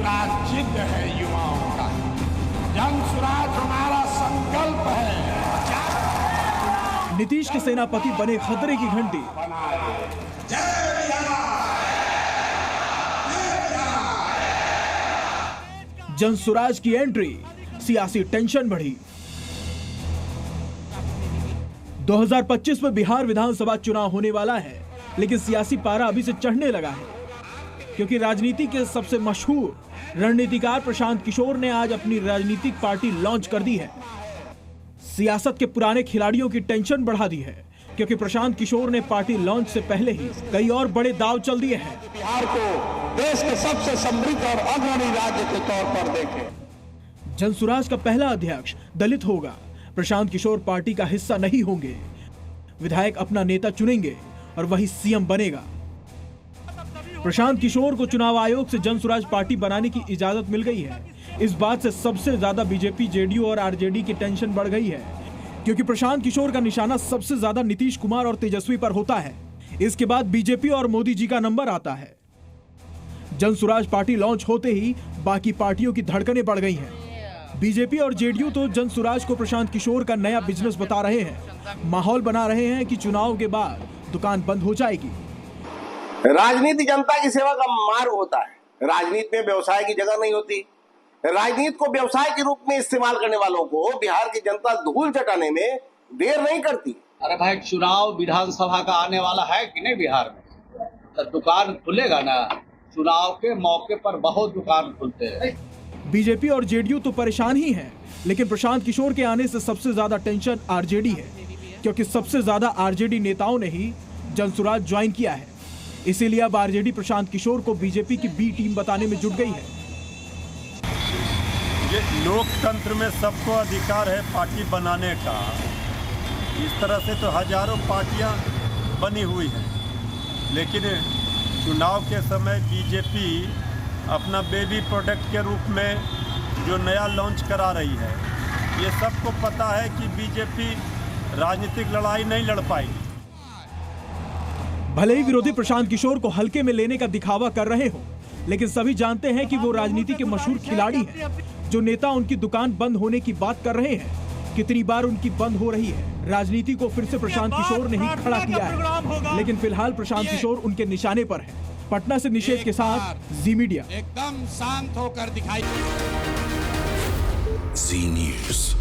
स्वराज जिद है युवाओं का, जन स्वराज हमारा संकल्प है। नीतीश के सेनापति बने खतरे की घंटी। जन स्वराज की एंट्री, सियासी टेंशन बढ़ी। 2025 में बिहार विधानसभा चुनाव होने वाला है, लेकिन सियासी पारा अभी से चढ़ने लगा है, क्योंकि राजनीति के सबसे मशहूर रणनीतिकार प्रशांत किशोर ने आज अपनी राजनीतिक पार्टी लॉन्च कर दी है। सियासत के पुराने खिलाड़ियों की टेंशन बढ़ा दी है, क्योंकि प्रशांत किशोर ने पार्टी लॉन्च से पहले ही कई और बड़े दाव चल दिए हैं। बिहार को देश के सबसे समृद्ध और अग्रणी राज्य के तौर पर देखें। जन स्वराज का पहला अध्यक्ष दलित होगा। प्रशांत किशोर पार्टी का हिस्सा नहीं होंगे। विधायक अपना नेता चुनेंगे और वही सीएम बनेगा। प्रशांत किशोर को चुनाव आयोग से जन स्वराज पार्टी बनाने की इजाजत मिल गई है। इस बात से सबसे ज्यादा बीजेपी, जेडीयू और आरजेडी की टेंशन बढ़ गई है, क्योंकि प्रशांत किशोर का निशाना सबसे ज्यादा नीतीश कुमार और तेजस्वी पर होता है। इसके बाद बीजेपी और मोदी जी का नंबर आता है। जन स्वराज पार्टी लॉन्च होते ही बाकी पार्टियों की धड़कनें बढ़ गई हैं। बीजेपी और जेडीयू तो जन स्वराज को प्रशांत किशोर का नया बिजनेस बता रहे हैं। माहौल बना रहे हैं कि चुनाव के बाद दुकान बंद हो जाएगी। राजनीति जनता की सेवा का मार्ग होता है। राजनीति में व्यवसाय की जगह नहीं होती। राजनीति को व्यवसाय के रूप में इस्तेमाल करने वालों को बिहार की जनता धूल चटाने में देर नहीं करती। अरे भाई, चुनाव विधानसभा का आने वाला है कि नहीं बिहार में, तो दुकान खुलेगा ना। चुनाव के मौके पर बहुत दुकान खुलते हैं। बीजेपी और जेडीयू तो परेशान ही हैं, लेकिन प्रशांत किशोर के आने से सबसे ज्यादा टेंशन आरजेडी है, क्योंकि सबसे ज्यादा आरजेडी नेताओं ने ही जन स्वराज ज्वाइन किया है। इसीलिए अब आरजेडी प्रशांत किशोर को बीजेपी की बी टीम बताने में जुट गई है। ये लोकतंत्र में सबको अधिकार है पार्टी बनाने का। इस तरह से तो हजारों पार्टियां बनी हुई हैं, लेकिन चुनाव के समय बीजेपी अपना बेबी प्रोडक्ट के रूप में जो नया लॉन्च करा रही है, ये सबको पता है कि बीजेपी राजनीतिक लड़ाई नहीं लड़ पाएगी। भले ही विरोधी प्रशांत किशोर को हल्के में लेने का दिखावा कर रहे हो, लेकिन सभी जानते हैं कि वो राजनीति के मशहूर खिलाड़ी हैं। जो नेता उनकी दुकान बंद होने की बात कर रहे हैं, कितनी बार उनकी बंद हो रही है। राजनीति को फिर से प्रशांत किशोर ने ही खड़ा किया है, लेकिन फिलहाल प्रशांत किशोर उनके निशाने पर है। पटना से निषेध के साथ जी मीडिया। एकदम शांत होकर दिखाई। जी न्यूज़।